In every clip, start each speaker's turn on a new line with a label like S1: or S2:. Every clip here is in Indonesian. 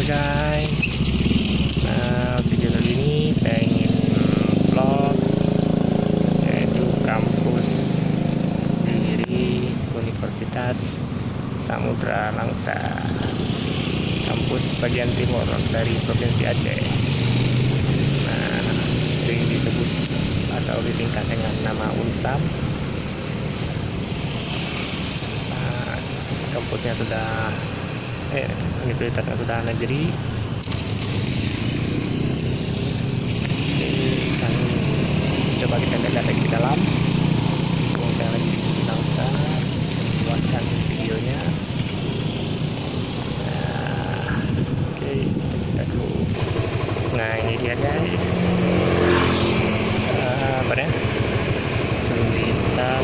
S1: guys. Nah, video kali ini saya ingin vlog yaitu kampus di Universitas Samudra Langsa, kampus bagian timur dari Provinsi Aceh. Nah, sering disebut atau disingkat dengan nama UNSAM. Nah, kampusnya sudah universitasnya sudah negeri. Kan coba kita lihat lagi di dalam. Saya lagi di Langsa buatkan videonya. Nah, oke, kita dulu. Nah, ini dia guys. Apa ya? Tulisan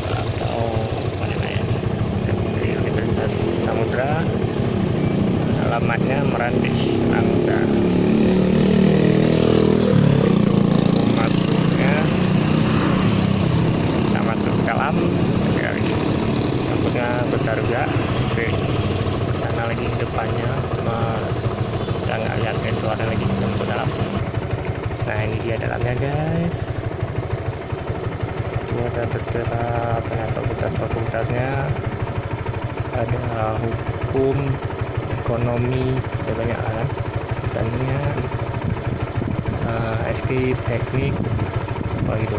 S1: atau apa namanya? Dari Universitas Samudra, alamatnya Merantih Langsa. Itu masuknya, kita masuk ke dalam. Kampusnya besar juga. Oke, kesana lagi depannya, cuma kita nggak lihat ke luar lagi, kita masuk dalam. Nah, ini dia dalamnya guys. Itu ada beberapa fakultas-fakultasnya, ada hukum, ekonomi, ada banyak kan, pertanian, FK, teknik, apa gitu,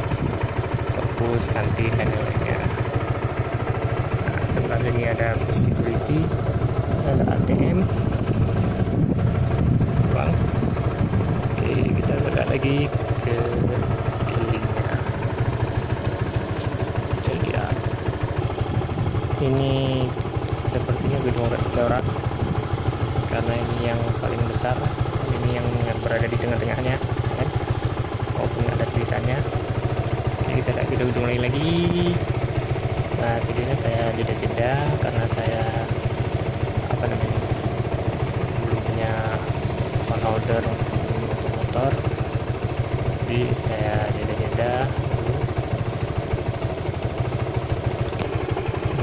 S1: perpus, kantin dan lainnya. Nah, tempat ini ada security, ada ATM, uang. Oke, kita lihat lagi ke sekelilingnya. Check it out. Ini sepertinya gedung rektorat karena ini yang paling besar, ini yang berada di tengah-tengahnya kan, walaupun ada tulisannya. Oke, kita lihat gedung-gedung lain lagi. Nah, videonya saya jeda-jeda karena saya belum punya phone holder untuk motor, jadi saya jeda-jeda dulu.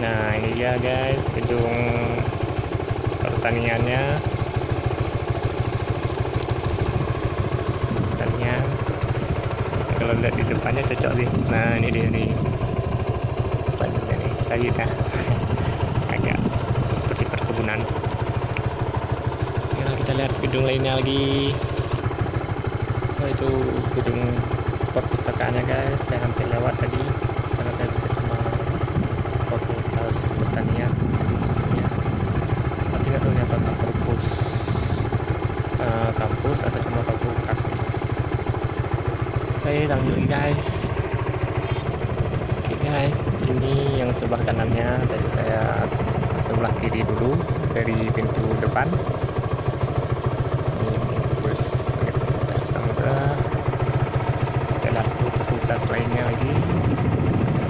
S1: Nah, ini dia guys gedung pertaniannya. Kalau lihat di depannya cocok sih. Nah, ini dia nih, depannya nih sawitnya agak seperti perkebunan. Nah, kita lihat gedung lainnya lagi. Oh, itu gedung perpustakaannya guys. Saya hampir lewat tadi karena saya pikir cuma fakultas pertanian ya. Tapi nggak tahu ini apakah kampus atau cuma fakultas. Oke, lanjut lagi guys. Oke guys, ini yang sebelah kanannya, tadi saya sebelah kiri dulu dari pintu depan. Ini kampus Universitas Samudra. Kita lihat fakultas lainnya lagi.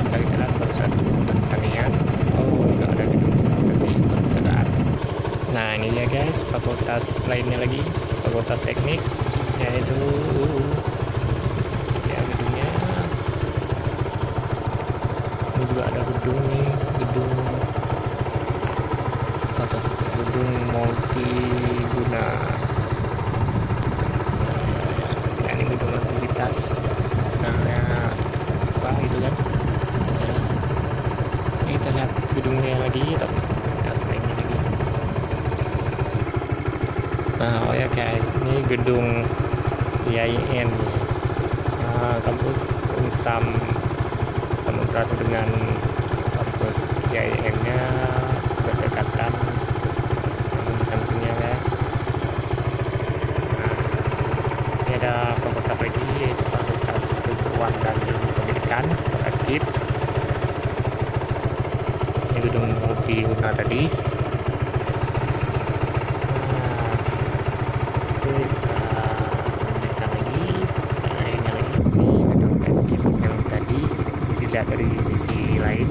S1: Sudah kita lihat baru satu pertanian. Oh, juga ada gedung seperti perpustakaan. Nah, ini dia guys fakultas lainnya lagi, fakultas teknik, yaitu gedungnya. Ini juga ada gedung nih, gedung multiguna. Ya, ini gedung aktivitas, misalnya apa gitu kan. Ini kita lihat gedungnya lagi atau aktivitas lainnya lagi. Nah, oh ya guys, ini gedung IAIN, kampus UNSAM Samudra dengan kampus IAIN-nya berdekatan, namun di sampingnya kan. Nah, ini ada fakultas lagi, yaitu fakultas keguruan dan ilmu pendidikan atau FKIP. Ini gedung multiguna tadi. Dilihat dari sisi lain,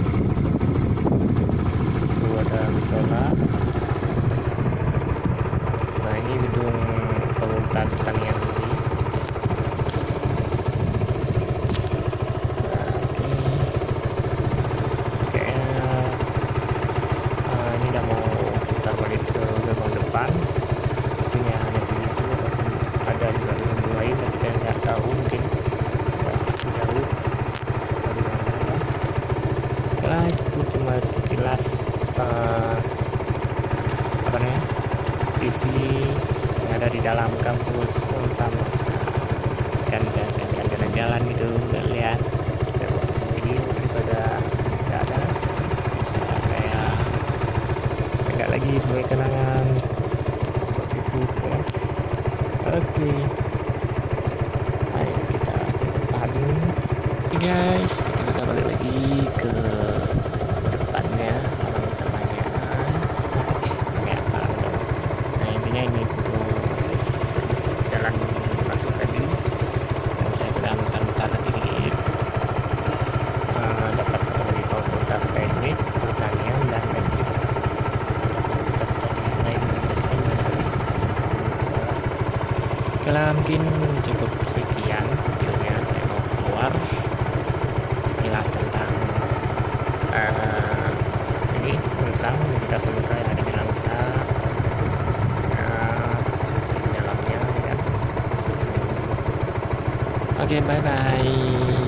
S1: itu ada musola. Nah, ini gedung fakultas pertanian sendiri. Oke, ini udah mau putar balik membahas apa namanya, visi yang ada di dalam kampus Unsam, dan saya sedang jalan-jalan gitu, nggak lihat video daripada nggak ada, bisa saya nggak lagi sebagai kenangan itu ya. Oke, ayo kita pagi. Oke guys, kita balik lagi ke depannya, orang pertanyaan kayak apa dong. Nah intinya ini itu masih jalan masuk tadi, dan saya sudah mutar-mutar di dapat ketemu di fakultas teknik pertanian dan teknik fakultas teknik lain. Kalau mungkin cukup sekian videonya, saya mau keluar sekilas tentang ini Unsam, kita semoga yang ada di Langsa dalamnya ya. Oke, bye bye.